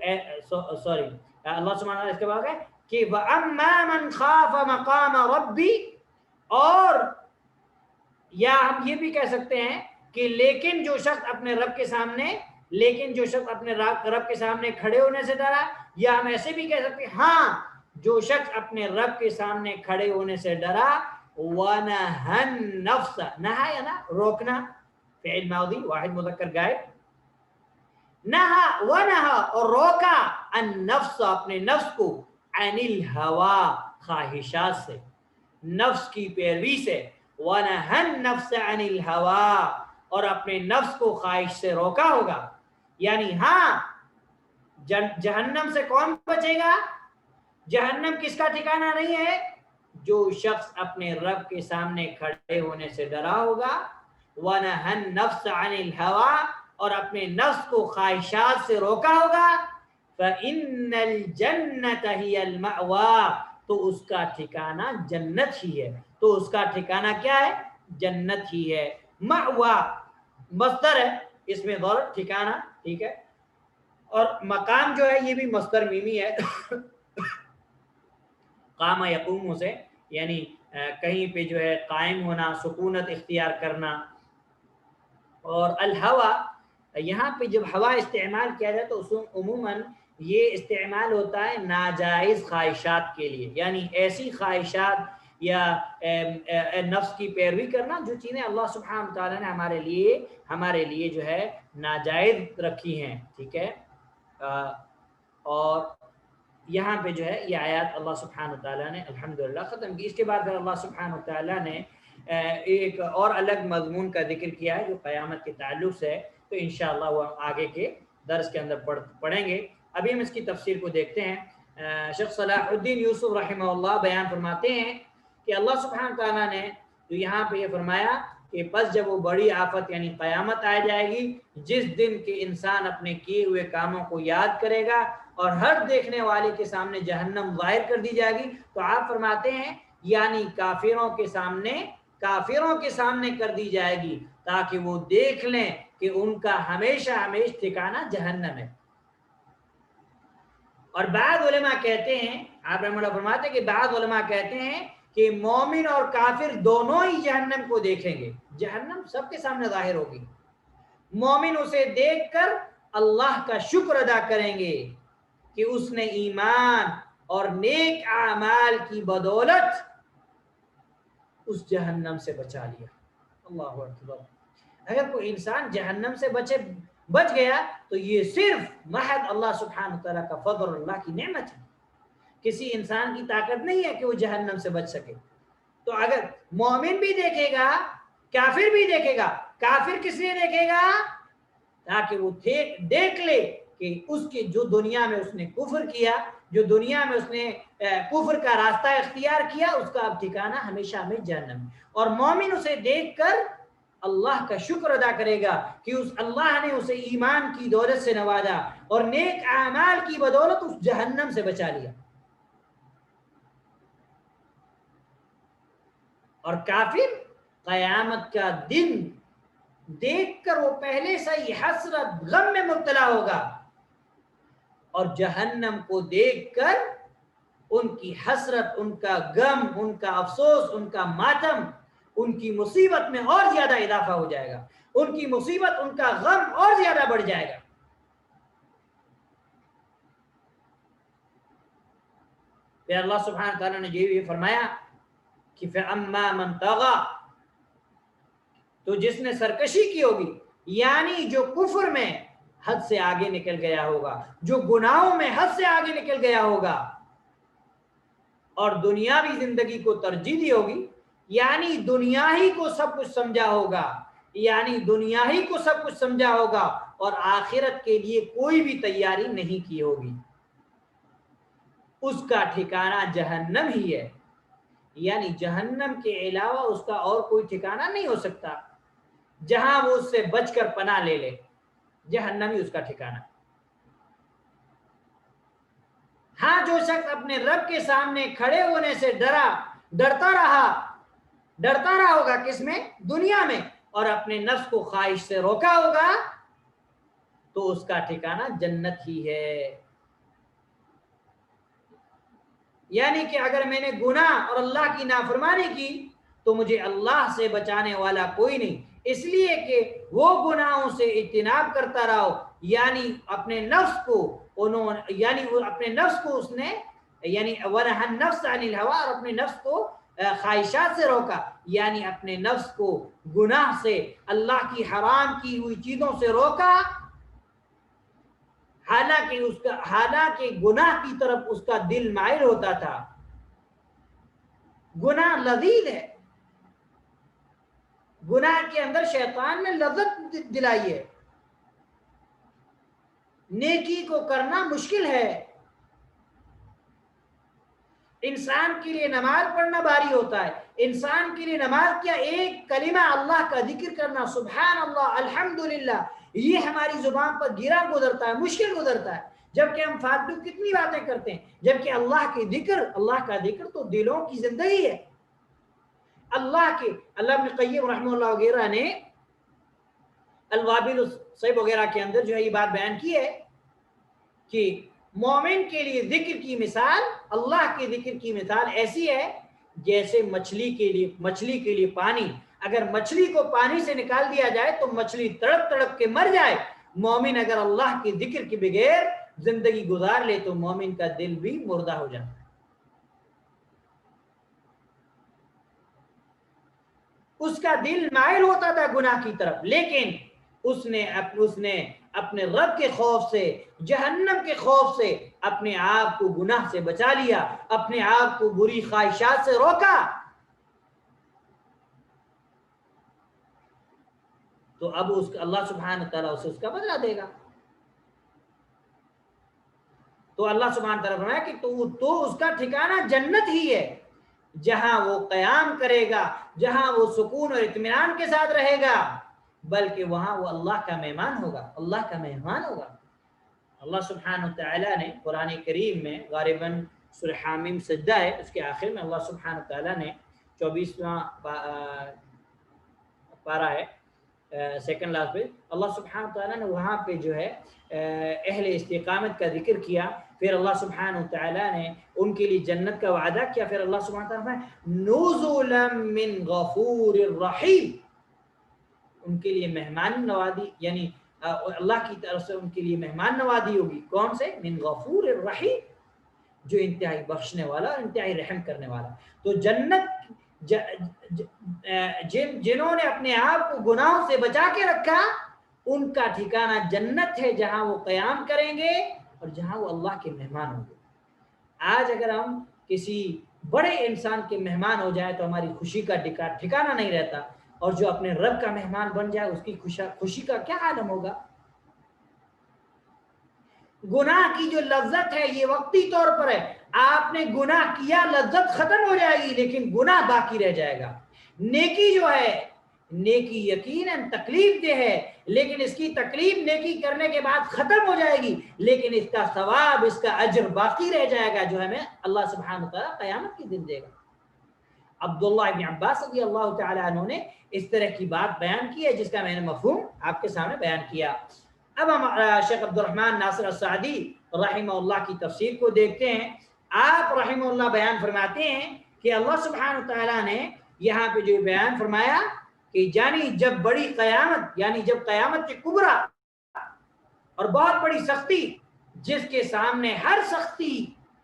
سوری اللہ سبحانہ وتعالی اس کے بعد ہے کہ وَأَمَّا مَنْ خَافَ مَقَامَ رَبِّ، اور یا ہم یہ بھی کہہ سکتے ہیں کہ لیکن جو شخص اپنے رب کے سامنے لیکن جو شخص اپنے رب کے سامنے کھڑے ہونے سے ڈرا، یا ہم ایسے بھی کہہ سکتے ہیں ہاں جو شخص اپنے رب کے سامنے کھڑے ہونے سے ڈرا، وَنَهَا النَّفْسَ، نہا یا نا روکنا، فعل ماضی واحد مذکر غائب، نہا ونہا اور روکا، النفس اپنے نفس کو، عن الہوا خواہشات سے، نفس کی پیروی سے، وَنَهَا النَّفْسَ عن الہوا اور اپنے نفس کو خواہش سے روکا ہوگا. یعنی ہاں جہنم سے کون بچے گا؟ جہنم کس کا ٹھکانہ نہیں ہے؟ جو شخص اپنے رب کے سامنے کھڑے ہونے سے ڈرا ہوگا، وَنَهَا النَّفْسَ عَنِ الْهَوَىٰ اور اپنے نفس کو خواہشات سے روکا ہوگا، فَإِنَّ الْجَنَّةَ هِيَ الْمَأْوَىٰ تو اس کا ٹھکانہ جنت ہی ہے. تو اس کا ٹھکانہ کیا ہے؟ جنت ہی ہے. مأوا مصدر ہے، اس میں غور ٹھکانہ، ٹھیک ہے، اور مقام جو ہے یہ بھی مصدر میمی ہے قام یقوم سے، یعنی کہیں پہ جو ہے قائم ہونا، سکونت اختیار کرنا. اور الہوا یہاں پہ جب ہوا استعمال کیا جائے تو عموماً یہ استعمال ہوتا ہے ناجائز خواہشات کے لیے، یعنی ایسی خواہشات یا نفس کی پیروی کرنا جو چیزیں اللہ سبحانہ تعالیٰ نے ہمارے لیے جو ہے ناجائز رکھی ہیں، ٹھیک ہے. اور یہاں پہ جو ہے یہ آیات اللہ سبحانہ تعالیٰ نے الحمدللہ ختم کی. اس کے بعد پھر اللہ سبحانہ تعالیٰ نے ایک اور الگ مضمون کا ذکر کیا ہے جو قیامت کے تعلق سے ہے، تو انشاءاللہ وہ آگے کے درس کے اندر پڑھیں گے. ابھی ہم اس کی تفسیر کو دیکھتے ہیں. شیخ صلاح الدین یوسف رحمہ اللہ بیان فرماتے ہیں کہ اللہ سبحانہ تعالیٰ نے جو یہاں پہ یہ فرمایا کہ پس جب وہ بڑی آفت یعنی قیامت آ جائے گی، جس دن کے انسان اپنے کیے ہوئے کاموں کو یاد کرے گا اور ہر دیکھنے والے کے سامنے جہنم ظاہر کر دی جائے گی، تو آپ فرماتے ہیں یعنی کافروں کے سامنے کر دی جائے گی تاکہ وہ دیکھ لیں کہ ان کا ہمیشہ ٹھکانہ جہنم ہے. اور بعض علماء کہتے ہیں، آپ رحمہ اللہ فرماتے ہیں کہ بعض علماء کہتے ہیں کہ مومن اور کافر دونوں ہی جہنم کو دیکھیں گے. جہنم سب کے سامنے ظاہر ہوگی. مومن اسے دیکھ کر اللہ کا شکر ادا کریں گے کہ اس نے ایمان اور نیک اعمال کی بدولت اس جہنم سے بچا لیا. اللہ اکبر. اگر کوئی انسان جہنم سے بچ گیا تو یہ صرف محض اللہ سبحانہ تعالیٰ کا فضل اور اللہ کی نعمت ہے. کسی انسان کی طاقت نہیں ہے کہ وہ جہنم سے بچ سکے. تو اگر مومن بھی دیکھے گا، کافر بھی دیکھے گا. کافر کس لیے دیکھے گا؟ تاکہ وہ دیکھ لے کہ اس کے جو دنیا میں اس نے کفر کیا، جو دنیا میں اس نے کفر کا راستہ اختیار کیا، اس کا اب ٹھکانہ ہمیشہ جہنم. اور مومن اسے دیکھ کر اللہ کا شکر ادا کرے گا کہ اللہ نے اسے ایمان کی دولت سے نوازا اور نیک اعمال کی بدولت اس جہنم سے بچا لیا. اور کافر قیامت کا دن دیکھ کر وہ پہلے سے ہی حسرت غم میں مبتلا ہوگا، اور جہنم کو دیکھ کر ان کی حسرت، ان کا غم، ان کا افسوس، ان کا ماتم، ان کی مصیبت میں اور زیادہ اضافہ ہو جائے گا. ان کی مصیبت، ان کا غم اور زیادہ بڑھ جائے گا. پھر اللہ سبحانہ تعالیٰ نے یہ فرمایا کہ فَأَمَّا مَنْ طَغَىٰ تو جس نے سرکشی کی ہوگی، یعنی جو کفر میں حد سے آگے نکل گیا ہوگا، جو گناہوں میں حد سے آگے نکل گیا ہوگا اور دنیاوی زندگی کو ترجیح دی ہوگی، یعنی دنیا ہی کو سب کچھ سمجھا ہوگا اور آخرت کے لیے کوئی بھی تیاری نہیں کی ہوگی، اس کا ٹھکانہ جہنم ہی ہے. یعنی جہنم کے علاوہ اس کا اور کوئی ٹھکانہ نہیں ہو سکتا جہاں وہ اس سے بچ کر پناہ لے لے. جہنم ہی اس کا ٹھکانہ. ہاں جو شخص اپنے رب کے سامنے کھڑے ہونے سے ڈرتا رہا ہوگا، کس میں؟ دنیا میں، اور اپنے نفس کو خواہش سے روکا ہوگا، تو اس کا ٹھکانہ جنت ہی ہے. یعنی کہ اگر میں نے گناہ اور اللہ کی نافرمانی کی تو مجھے اللہ سے بچانے والا کوئی نہیں، اس لیے کہ وہ گناہوں سے اجتناب کرتا رہو یعنی اپنے نفس کو انہوں یعنی اپنے نفس کو اس نے یعنی ونہا النفس عن الہوا، اور اپنے نفس کو خواہشات سے روکا، یعنی اپنے نفس کو گناہ سے، اللہ کی حرام کی ہوئی چیزوں سے روکا، حالانکہ گناہ کی طرف اس کا دل مائل ہوتا تھا۔ گناہ لذیذ ہے، گناہ کے اندر شیطان نے لذت دلائی ہے، نیکی کو کرنا مشکل ہے۔ انسان کے لیے نماز پڑھنا بھاری ہوتا ہے، انسان کے لیے نماز کیا، ایک کلمہ اللہ کا ذکر کرنا، سبحان اللہ الحمدللہ، یہ ہماری زبان پر گرا گزرتا ہے، مشکل گزرتا ہے، جبکہ ہم فالتو کتنی باتیں کرتے ہیں، جبکہ اللہ کا ذکر تو دلوں کی زندگی ہے۔ اللہ ابن قیم رحمہ اللہ وغیرہ نے الوابل الصیب وغیرہ کے اندر جو ہے یہ بات بیان کی ہے کہ مومن کے لیے ذکر کی مثال، اللہ کے ذکر کی مثال ایسی ہے جیسے مچھلی کے لیے پانی، اگر مچھلی کو پانی سے نکال دیا جائے تو مچھلی تڑپ تڑپ کے مر جائے، مومن اگر اللہ کے ذکر کے بغیر زندگی گزار لے تو مومن کا دل بھی مردہ ہو جاتا ہے۔ اس کا دل مائل ہوتا تھا گناہ کی طرف، لیکن اس نے اپنے رب کے خوف سے، جہنم کے خوف سے اپنے آپ کو گناہ سے بچا لیا، اپنے آپ کو بری خواہشات سے روکا، تو اب اللہ سبحانہ تعالیٰ اسے اس کا بدلہ دے گا۔ تو اللہ سبحانہ تعالیٰ فرمایا کہ تو اس کا ٹھکانہ جنت ہی ہے، جہاں وہ قیام کرے گا، جہاں وہ سکون اور اطمینان کے ساتھ رہے گا، بلکہ وہاں وہ اللہ کا مہمان ہوگا، اللہ کا مہمان ہوگا۔ اللہ سبحانہ تعالیٰ نے قرآن کریم میں غالباً سورہ حامیم سجدہ ہے، اس کے آخر میں اللہ سبحانہ تعالیٰ نے 24واں پارہ ہے، سیکنڈ لاسٹ پہ اللہ سبحانہ تعالیٰ نے وہاں پہ جو ہے اہل استقامت کا ذکر کیا، پھر اللہ سبحانہ تعالیٰ نے ان کے لیے جنت کا وعدہ کیا، پھر اللہ سبحانہ تعالیٰ نے نزلا من غفور الرحیم، ان کے لیے مہمان نوازی، یعنی اللہ کی طرف سے ان کے لیے مہمان نوازی ہوگی، کون سے؟ من غفور الرحیم، جو انتہائی بخشنے والا اور انتہائی رحم کرنے والا۔ تو جنت جنہوں نے اپنے آپ کو گناہوں سے بچا کے رکھا، ان کا ٹھکانہ جنت ہے، جہاں وہ قیام کریں گے اور جہاں وہ اللہ کے مہمان ہوں گے۔ آج اگر ہم کسی بڑے انسان کے مہمان ہو جائے تو ہماری خوشی کا ٹھکانہ نہیں رہتا، اور جو اپنے رب کا مہمان بن جائے اس کی خوشی کا کیا عالم ہوگا۔ گناہ کی جو لذت ہے یہ وقتی طور پر ہے، آپ نے گناہ کیا لذت ختم ہو جائے گی لیکن گناہ باقی رہ جائے گا۔ نیکی جو ہے، نیکی یقیناً تکلیف دہ ہے، لیکن اس کی تکلیف نیکی کرنے کے بعد ختم ہو جائے گی، لیکن اس کا ثواب، اس کا اجر باقی رہ جائے گا، جو ہمیں اللہ سبحانہ تعالیٰ قیامت کے دن دے گا۔ عبداللہ ابن عباس رضی اللہ تعالیٰ عنہ نے اس طرح کی بات بیان کی ہے، جس کا میں نے مفہوم آپ کے سامنے بیان کیا۔ اب ہم شیخ عبد الرحمن ناصر السعدی رحمہ اللہ کی تفسیر کو دیکھتے ہیں۔ آپ رحمہ اللہ بیان فرماتے ہیں کہ اللہ سبحانہ تعالیٰ نے یہاں پہ جو بیان فرمایا کہ یعنی جب بڑی قیامت، یعنی جب قیامت کے کبریٰ اور بہت بڑی سختی، جس کے سامنے ہر سختی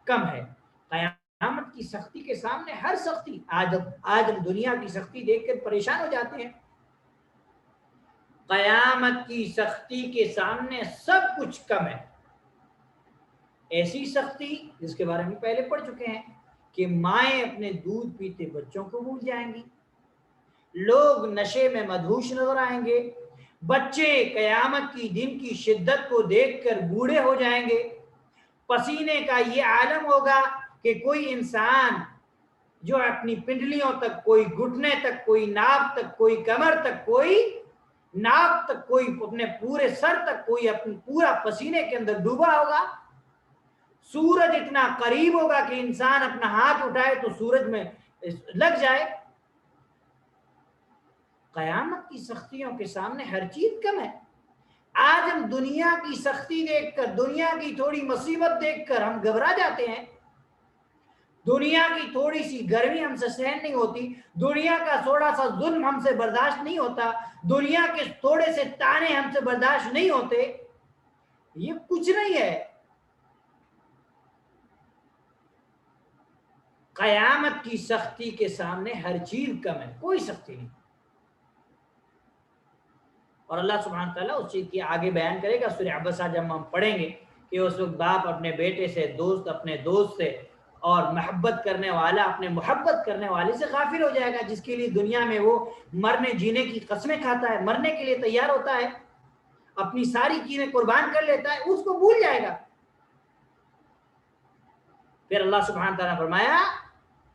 کم ہے، قیامت کی سختی کے سامنے ہر سختی، آج ہم دنیا کی سختی دیکھ کر پریشان ہو جاتے ہیں، قیامت کی سختی کے سامنے سب کچھ کم ہے۔ ایسی سختی جس کے بارے میں پہلے پڑھ چکے ہیں کہ مائیں اپنے دودھ پیتے بچوں کو بھول جائیں گی، لوگ نشے میں مدہوش نظر آئیں گے، بچے قیامت کی دن کی شدت کو دیکھ کر بوڑھے ہو جائیں گے، پسینے کا یہ عالم ہوگا کہ کوئی انسان جو اپنی پنڈلیوں تک، کوئی گھٹنے تک، کوئی ناک تک، کوئی کمر تک، کوئی ناک تک، کوئی اپنے پورے سر تک، کوئی اپنے پورا پسینے کے اندر ڈوبا ہوگا، سورج اتنا قریب ہوگا کہ انسان اپنا ہاتھ اٹھائے تو سورج میں لگ جائے۔ قیامت کی سختیوں کے سامنے ہر چیز کم ہے۔ آج ہم دنیا کی سختی دیکھ کر، دنیا کی تھوڑی مصیبت دیکھ کر ہم گھبرا جاتے ہیں، دنیا کی تھوڑی سی گرمی ہم سے سہن نہیں ہوتی، دنیا کا تھوڑا سا ظلم ہم سے برداشت نہیں ہوتا، دنیا کے تھوڑے سے تانے ہم سے برداشت نہیں ہوتے، یہ کچھ نہیں ہے. قیامت کی سختی کے سامنے ہر چیز کم ہے, کوئی سختی نہیں. اور اللہ سبحانہ تعالیٰ اس چیز کی آگے بیان کرے گا سورہ عبسہ جب ہم پڑھیں گے کہ اس وقت باپ اپنے بیٹے سے, دوست اپنے دوست سے, اور محبت کرنے والا اپنے محبت کرنے والے سے غافل ہو جائے گا, جس کے لیے دنیا میں وہ مرنے جینے کی قسمیں کھاتا ہے, مرنے کے لیے تیار ہوتا ہے, اپنی ساری چیزیں قربان کر لیتا ہے, اس کو بھول جائے گا. پھر اللہ سبحانہ تعالیٰ نے فرمایا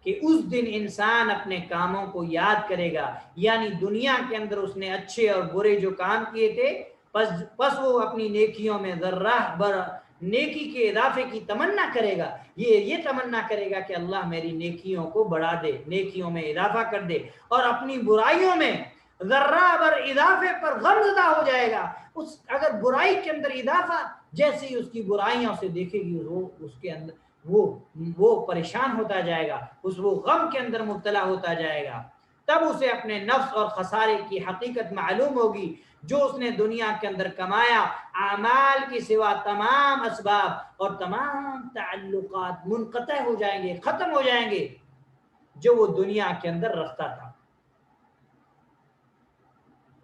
کہ اس دن انسان اپنے کاموں کو یاد کرے گا, یعنی دنیا کے اندر اس نے اچھے اور برے جو کام کیے تھے پس وہ اپنی نیکیوں میں ذرہ بر نیکی کے اضافے کی تمنا کرے گا. یہ تمنا کرے گا کہ اللہ میری نیکیوں کو بڑھا دے, نیکیوں میں اضافہ کر دے, اور اپنی برائیوں میں ذرہ بر اضافے پر غمزدہ ہو جائے گا. اگر برائی کے اندر اضافہ, جیسے ہی اس کی برائیوں سے دیکھے گی وہ اس کے اندر وہ پریشان ہوتا جائے گا, وہ غم کے اندر مبتلا ہوتا جائے گا. تب اسے اپنے نفس اور خسارے کی حقیقت معلوم ہوگی. جو اس نے دنیا کے اندر کمایا, اعمال کے سوا تمام اسباب اور تمام تعلقات منقطع ہو جائیں گے, ختم ہو جائیں گے جو وہ دنیا کے اندر رکھتا تھا.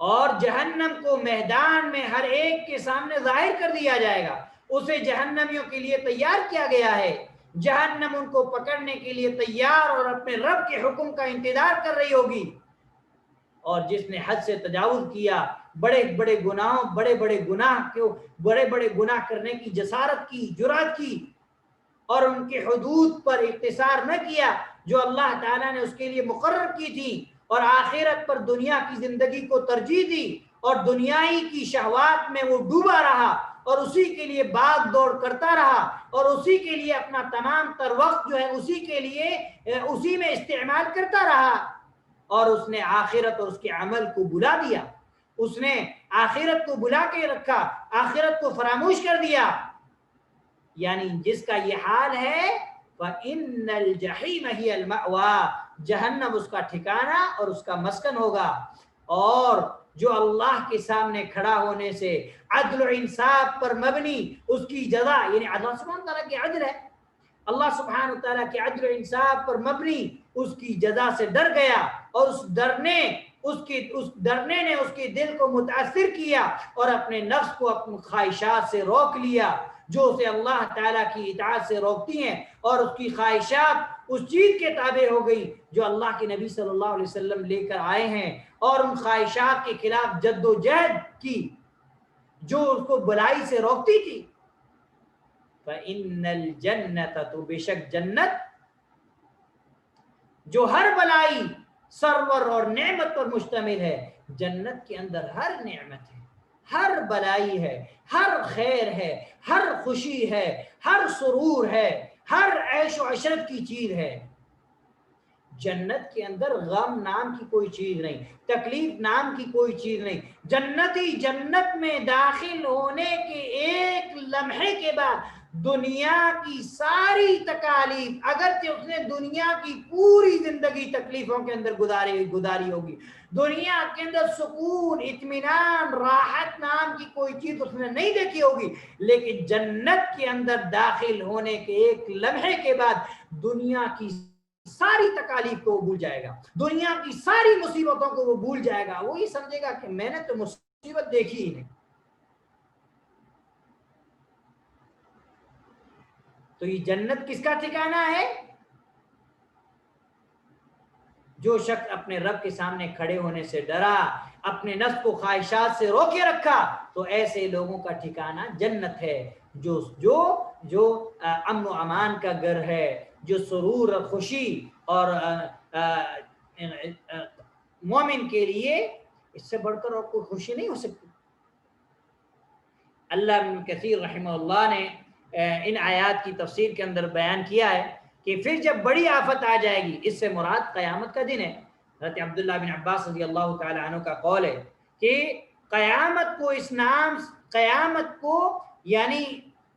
اور جہنم کو میدان میں ہر ایک کے سامنے ظاہر کر دیا جائے گا. اسے جہنمیوں کے لیے تیار کیا گیا ہے. جہنم ان کو پکڑنے کے لیے تیار اور اپنے رب کے حکم کا انتظار کر رہی ہوگی. اور جس نے حد سے تجاوز کیا, بڑے بڑے گناہ کرنے کی جسارت کی, جرات کی, اور ان کے حدود پر اقتصار نہ کیا جو اللہ تعالیٰ نے اس کے لیے مقرر کی تھی, اور آخرت پر دنیا کی زندگی کو ترجیح دی, اور دنیائی کی شہوات میں وہ ڈوبا رہا, اور اسی کے لیے بھاگ دوڑ کرتا رہا, اور اسی کے لیے اپنا تمام تر وقت جو ہے اسی میں استعمال کرتا رہا, اور اس نے آخرت اور اس کے عمل کو بلا دیا. اس نے آخرت کو بلا کے رکھا, آخرت کو فراموش کر دیا. یعنی جس کا یہ حال ہے فَإِنَّ الْجَحِيمَ هِيَ الْمَأْوَى, جہنم اس کا ٹھکانہ اور اس کا مسکن ہوگا. اور جو اللہ کے سامنے کھڑا ہونے سے عدل و انصاف پر مبنی اس کی جزا, یعنی اللہ سبحانہ تعالیٰ کی عدل ہے, اللہ سبحانہ تعالیٰ کے عدل و انصاف پر مبنی اس کی جزا سے ڈر گیا, اور اس ڈرنے نے اس کے دل کو متاثر کیا اور اپنے نفس کو اپنی خواہشات سے روک لیا جو اسے اللہ تعالیٰ کی اطاعت سے روکتی ہیں, اور اس کی خواہشات اس چیز کے تابع ہو گئی جو اللہ کے نبی صلی اللہ علیہ وسلم لے کر آئے ہیں, اور ان خواہشات کے خلاف جد و جہد کی جو اس کو بلائی سے روکتی تھی. فَإِنَّ الْجَنَّةَ, تو بے شک جنت جو ہر بلائی سرور اور نعمت پر مشتمل ہے, جنت کے اندر ہر نعمت ہے, ہر بلائی ہے, ہر خیر ہے, ہر خوشی ہے, ہر سرور ہے, ہر عیش و عشرت کی چیز ہے. جنت کے اندر غم نام کی کوئی چیز نہیں, تکلیف نام کی کوئی چیز نہیں. جنتی جنت میں داخل ہونے کے ایک لمحے کے بعد دنیا کی ساری تکالیف, اگرچہ اس نے دنیا کی پوری زندگی تکلیفوں کے اندر گزاری ہوگی, دنیا کے اندر سکون, اطمینان, راحت نام کی کوئی چیز اس نے نہیں دیکھی ہوگی, لیکن جنت کے اندر داخل ہونے کے ایک لمحے کے بعد دنیا کی ساری تکالیف کو وہ بھول جائے گا, دنیا کی ساری مصیبتوں کو وہ بھول جائے گا. وہ یہ سمجھے گا کہ میں نے تو مصیبت دیکھی ہی نہیں. تو یہ جنت کس کا ٹھکانہ ہے؟ جو شخص اپنے رب کے سامنے کھڑے ہونے سے ڈرا, اپنے نفس کو خواہشات سے روکے رکھا, تو ایسے لوگوں کا ٹھکانہ جنت ہے جو امن و امان کا گھر ہے, جو سرور اور خوشی, اور مومن کے لیے اس سے بڑھ کر اور کوئی خوشی نہیں ہو سکتی. اللہ ابن کثیر رحمہ اللہ نے ان آیات کی تفسیر کے اندر بیان کیا ہے کہ پھر جب بڑی آفت آ جائے گی, اس سے مراد قیامت کا دن ہے. حضرت عبداللہ بن عباس رضی اللہ تعالی عنہ کا قول ہے کہ قیامت کو یعنی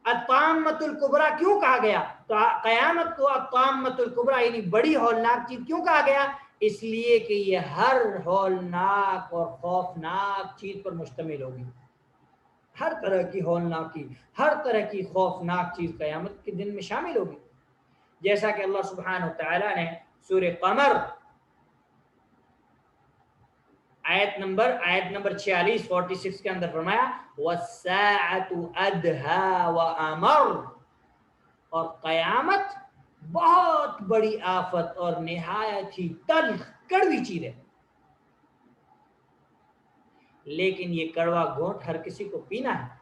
الطامۃ الکبریٰ کیوں کہا گیا؟ تو قیامت کو الطامۃ الکبریٰ یعنی بڑی ہولناک چیز کیوں کہا گیا؟ اس لیے کہ یہ ہر ہولناک اور خوفناک چیز پر مشتمل ہوگی. ہر طرح کی ہولناک کی، ہر طرح کی خوفناک چیز قیامت کے دن میں شامل ہوگی. جیسا کہ اللہ سبحانہ وتعالی نے سورہ قمر آیت نمبر 46 کے اندر فرمایا وَالسَّاعَةُ أَدْهَا وَأَمَرُ، اور قیامت بہت بڑی آفت اور نہایت ہی تلخ کڑوی چیز ہے، لیکن یہ کڑوا گھونٹ ہر کسی کو پینا ہے.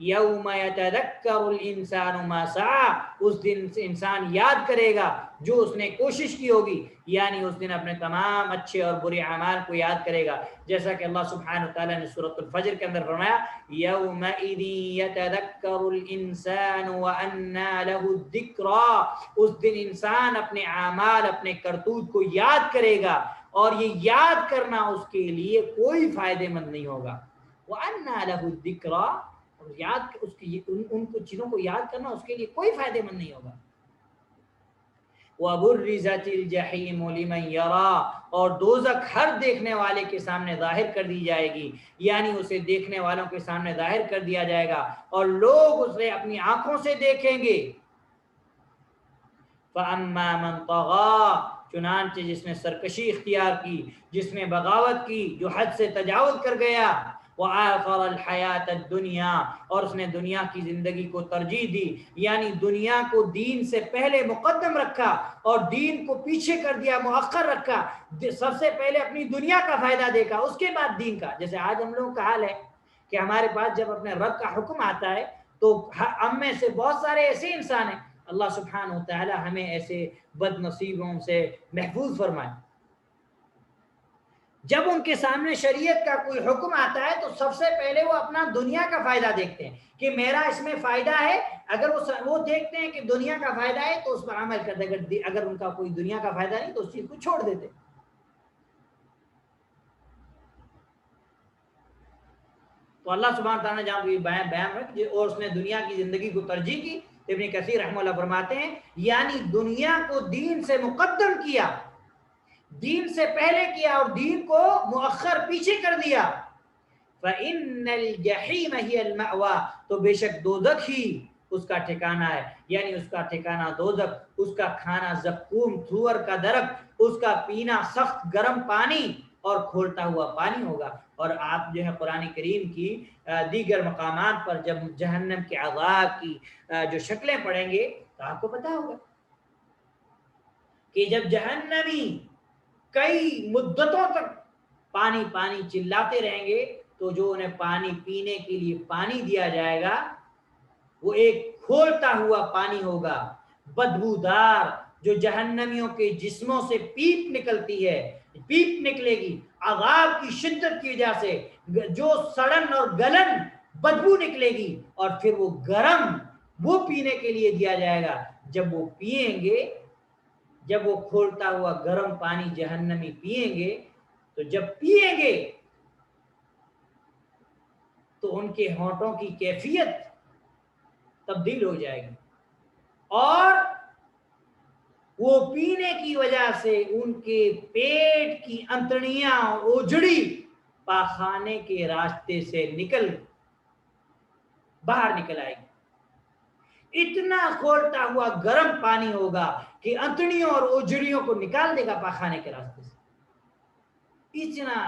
یوم یتذکر الانسان ما سعی، اس دن سے انسان یاد کرے گا جو اس نے کوشش کی ہوگی، یعنی اس دن اپنے تمام اچھے اور برے اعمال کو یاد کرے گا. جیسا کہ اللہ سبحانہ وتعالی نے سورۃ الفجر کے اندر فرمایا یومئذ یتذکر الانسان وانى له الذکریٰ، اس دن انسان اپنے اعمال، اپنے کرتوت کو یاد کرے گا، اور یہ یاد کرنا اس کے لیے کوئی فائدہ مند نہیں ہوگا. وانى له الذکریٰ، یاد اس کی ان کو چیزوں کو یاد کرنا اس کے لیے کوئی فائدہ مند نہیں ہوگا. وَبُرِّزَتِ الْجَحِيمُ لِمَنْ يَرَى، اور دوزخ ہر دیکھنے والے کے سامنے ظاہر کر دی جائے گی، یعنی اسے دیکھنے والوں کے سامنے ظاہر کر دیا جائے گا اور لوگ اسے اپنی آنکھوں سے دیکھیں گے. فَأَمَّا مَنْ طَغَى، چنانچہ جس نے سرکشی اختیار کی، جس نے بغاوت کی، جو حد سے تجاوز کر گیا. وَآثَرَ الْحَيَاةَ الدُّنْيَا، اور اس نے دنیا کی زندگی کو ترجیح دی، یعنی دنیا کو دین سے پہلے مقدم رکھا اور دین کو پیچھے کر دیا، مؤخر رکھا. سب سے پہلے اپنی دنیا کا فائدہ دیکھا، اس کے بعد دین کا. جیسے آج ہم لوگوں کا حال ہے کہ ہمارے پاس جب اپنے رب کا حکم آتا ہے تو ہم میں سے بہت سارے ایسے انسان ہیں، اللہ سبحانہ وتعالی ہمیں ایسے بد نصیبوں سے محفوظ فرمائے، جب ان کے سامنے شریعت کا کوئی حکم آتا ہے تو سب سے پہلے وہ اپنا دنیا کا فائدہ دیکھتے ہیں کہ میرا اس میں فائدہ ہے. اگر وہ دیکھتے ہیں کہ دنیا کا فائدہ ہے تو اس پر عمل کرتے ہیں، اگر ان کا کوئی دنیا کا فائدہ نہیں تو اس چیز کو چھوڑ دیتے. تو اللہ سبحانہ تعالیٰ نے جہاں بھی بیان رکھ اور اس نے دنیا کی زندگی کو ترجیح کی، ابن کثیر رحمہ اللہ فرماتے ہیں یعنی دنیا کو دین سے مقدم کیا، دین سے پہلے کیا اور دین کو مؤخر پیچھے کر دیا. فَإِنَّ الْجَحِيمَ هِيَ الْمَأْوَى، تو بے شک دوزخ ہی اس کا ٹھکانہ ہے، یعنی اس کا ٹھکانہ دوزخ، اس کا کھانا زقوم تھور کا درخت، اس کا پینا سخت گرم پانی اور کھولتا ہوا پانی ہوگا. اور آپ جو ہے قرآن کریم کی دیگر مقامات پر جب جہنم کے عذاب کی جو شکلیں پڑھیں گے تو آپ کو پتہ ہوگا کہ جب جہنمی کئی مدتوں تک پانی پانی چلاتے رہیں گے تو جو انہیں پانی پینے کے لیے پانی دیا جائے گا وہ ایک کھولتا ہوا پانی ہوگا، بدبودار، جو جہنمیوں کے جسموں سے پیپ نکلتی ہے، پیپ نکلے گی عذاب کی شدت کی وجہ سے، جو سڑن اور گلن بدبو نکلے گی، اور پھر وہ گرم وہ پینے کے لیے دیا جائے گا. جب وہ پئیں گے، جب وہ کھولتا ہوا گرم پانی جہنمی پئیں گے تو جب پئیں گے تو ان کے ہونٹوں کی کیفیت تبدیل ہو جائے گی، اور وہ پینے کی وجہ سے ان کے پیٹ کی انتڑیاں اجڑی پاخانے کے راستے سے باہر نکل آئے گی. اتنا کھولتا ہوا گرم پانی ہوگا کہ انتڑیوں اور اجڑیوں کو نکال دے گا پاخانے کے راستے سے. اتنا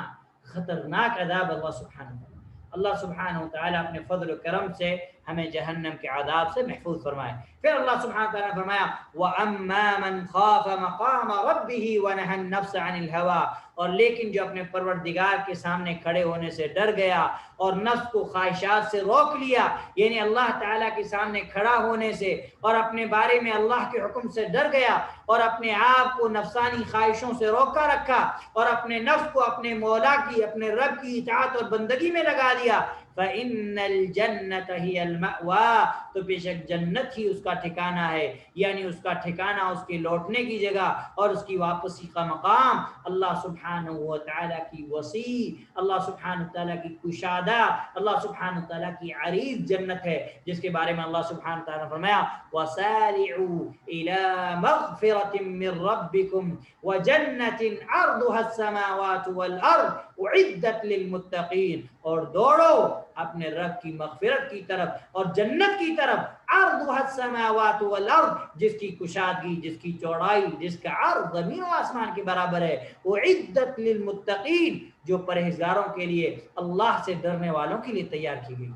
خطرناک عذاب اللہ سبحانہ وتعالی اپنے فضل و کرم سے ہمیں جہنم کے عذاب سے محفوظ فرمائے. پھر اللہ سبحانہ وتعالی نے فرمایا وَأَمَّا مَنْ خَافَ مَقَامَ رَبِّهِ وَنَهَى النَّفْسَ عَنِ الْهَوَىٰ، اور لیکن جو اپنے پروردگار کے سامنے کھڑے ہونے سے ڈر گیا اور نفس کو خواہشات سے روک لیا، یعنی اللہ تعالیٰ کے سامنے کھڑا ہونے سے اور اپنے بارے میں اللہ کے حکم سے ڈر گیا اور اپنے آپ کو نفسانی خواہشوں سے روکا رکھا اور اپنے نفس کو اپنے مولا کی، اپنے رب کی اطاعت اور بندگی میں لگا دیا، فَإِنَّ الْجَنَّةَ هِيَ الْمَأْوَىٰ، تو بے شک جنت ہی اس کا ٹھکانہ ہے، یعنی اس کا ٹھکانہ، اس کے لوٹنے کی جگہ اور اس کی واپسی کا مقام اللہ سبحانہ وتعالی کی وسیع، اللہ سبحانہ وتعالی کی کشادہ، اللہ سبحانہ وتعالی کی عریض جنت ہے، جس کے بارے میں اللہ سبحانہ وتعالی نے فرمایا وَسَارِعُوا إِلَىٰ مَغْفِرَةٍ مِّن رَّبِّكُمْ وَجَنَّةٍ عَرْضُهَا السَّمَاوَاتُ وَالْأَرْضُ اعدت للمتقین، اور دوڑو اپنے رب کی مغفرت کی طرف اور جنت کی طرف، عرضها السماوات والارض، جس کی کشادگی، جس کی چوڑائی، جس کا عرض زمین و آسمان کے برابر ہے، اعدت للمتقین، جو پرہیزگاروں کے لیے، اللہ سے ڈرنے والوں کے لیے تیار کی گئی۔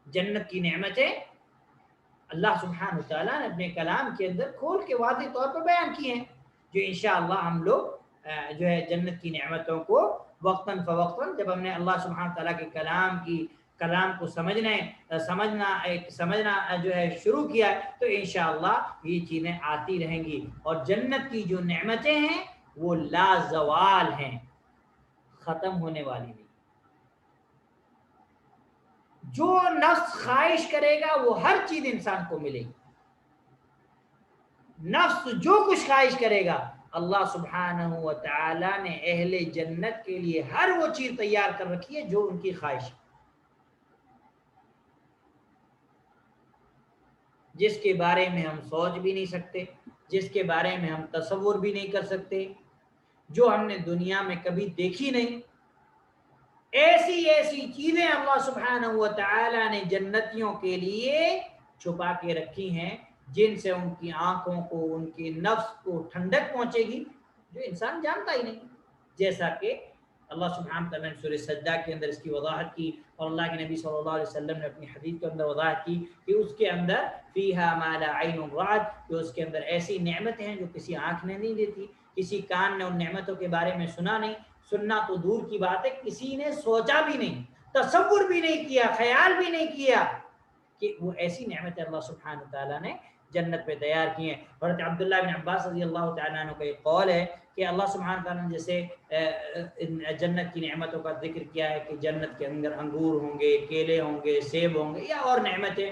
جنت کی نعمتیں اللہ سبحانہ وتعالیٰ نے اپنے کلام کے اندر کھول کے واضح طور پر بیان کیے ہیں، جو انشاءاللہ ہم لوگ جو ہے جنت کی نعمتوں کو وقتاً فوقتاً جب ہم نے اللہ سبحانہ وتعالیٰ کے کلام کو سمجھنا جو ہے شروع کیا ہے، تو انشاءاللہ یہ چیزیں آتی رہیں گی۔ اور جنت کی جو نعمتیں ہیں وہ لا زوال ہیں، ختم ہونے والی نہیں۔ جو نفس خواہش کرے گا وہ ہر چیز انسان کو ملے گی، نفس جو کچھ خواہش کرے گا، اللہ سبحانہ و تعالی نے اہل جنت کے لیے ہر وہ چیز تیار کر رکھی ہے جو ان کی خواہش ہے، جس کے بارے میں ہم سوچ بھی نہیں سکتے، جس کے بارے میں ہم تصور بھی نہیں کر سکتے، جو ہم نے دنیا میں کبھی دیکھی نہیں، ایسی چیزیں اللہ سبحانہ و تعالی نے جنتیوں کے لیے چھپا کے رکھی ہیں، جن سے ان کی آنکھوں کو، ان کی نفس کو ٹھنڈک پہنچے گی، جو انسان جانتا ہی نہیں۔ جیسا کہ اللہ سبحانہ تعالیٰ نے سورہ سجدہ کے اندر اس کی وضاحت کی، اور اللہ کے نبی صلی اللہ علیہ وسلم نے اپنی حدیث کے اندر وضاحت کی کہ اس کے اندر فیہا ما لا عین رأت، کہ اس کے اندر ایسی نعمتیں ہیں جو کسی آنکھ نے نہیں دیتی، کسی کان نے ان نعمتوں کے بارے میں سنا نہیں، سننا تو دور کی بات ہے، کسی نے سوچا بھی نہیں، تصور بھی نہیں کیا، خیال بھی نہیں کیا کہ وہ ایسی نعمت اللہ سبحانہ تعالیٰ نے جنت پہ تیار کی ہیں۔ حضرت عبداللہ بن عباس رضی اللہ تعالیٰ عنہ کا ایک قول ہے کہ اللہ سبحانہ تعالیٰ نے جیسے جنت کی نعمتوں کا ذکر کیا ہے کہ جنت کے اندر انگور ہوں گے، کیلے ہوں گے، سیب ہوں گے یا اور نعمتیں،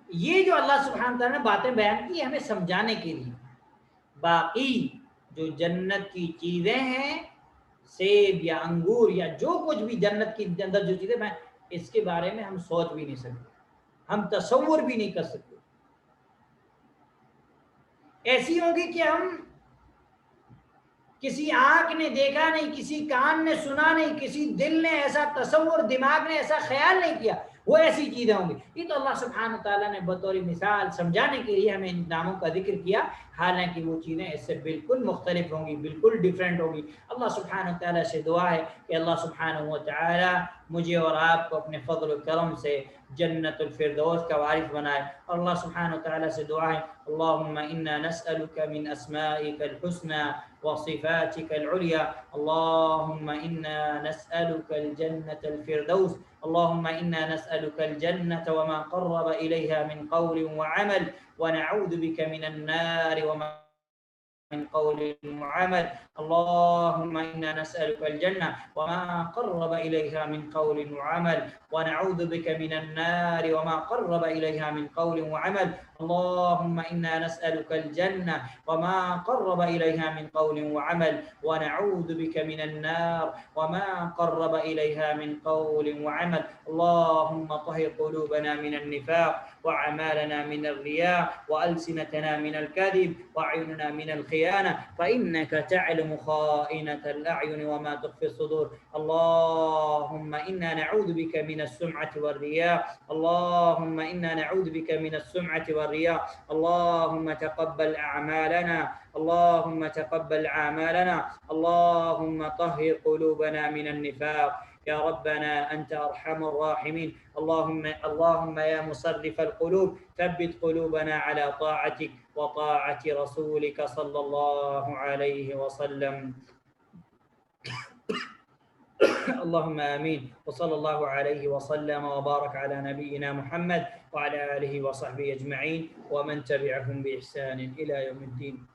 یہ جو اللہ سبحانہ تعالیٰ نے باتیں بیان کی ہمیں سمجھانے کے لیے، باقی جو جنت کی چیزیں ہیں، سیب یا انگور یا جو کچھ بھی جنت کے اندر جو چیزیں ہیں، اس کے بارے میں ہم سوچ بھی نہیں سکتے، ہم تصور بھی نہیں کر سکتے، ایسی ہوں گی کہ ہم کسی آنکھ نے دیکھا نہیں، کسی کان نے سنا نہیں، کسی دل نے ایسا تصور، دماغ نے ایسا خیال نہیں کیا، وہ ایسی چیزیں ہوں گی۔ یہ تو اللہ سبحانہ تعالیٰ نے بطور مثال سمجھانے کے لیے ہمیں ان ناموں کا ذکر کیا، حالانکہ وہ چیزیں اس سے بالکل مختلف ہوں گی، بالکل ڈیفرنٹ ہوگی۔ اللہ سبحانہ تعالیٰ سے دعا ہے کہ اللہ سبحانہ و تعالیٰ مجھے اور آپ کو اپنے فضل و کرم سے جنت الفردوس کا وارث بنائے، اور اللہ سبحانہ تعالیٰ سے دعا ہے اللہم انا نسألک من اسمائک الحسنى وصفاتك العليا، اللهم إنا نسألك الجنة الفردوس، اللهم إنا نسألك الجنة وما قرب إليها من قول وعمل، ونعوذ بك من النار وما من قول وعمل، اللهم إنا نسألك الجنة وما قرب إليها من قول وعمل، ونعوذ بك من النار وما قرب إليها من قول وعمل، اللهم إنا نسألك الجنة وما قرب إليها من قول وعمل، ونعوذ بك من النار وما قرب إليها من قول وعمل، اللهم طهر قلوبنا من النفاق، وأعمالنا من الرياء، وألسنتنا من الكذب، وأعيننا من الخيانة، فإنك تعلم خائنة الأعين وما تخفي الصدور، اللهم إنا نعوذ بك من السمعة والرياء، اللهم إنا نعوذ بك من السمعة والرياء، اللهم تقبل أعمالنا، اللهم تقبل أعمالنا، اللهم طهر قلوبنا من النفاق، يا ربنا أنت أرحم الراحمين، اللهم يا مصرف القلوب ثبت قلوبنا على طاعتك وطاعة رسولك صلى الله عليه وسلم، اللهم آمين، وصلى الله عليه وسلم وبارك على نبينا محمد وعلى آله وصحبه أجمعين ومن تبعهم بإحسان إلى يوم الدين.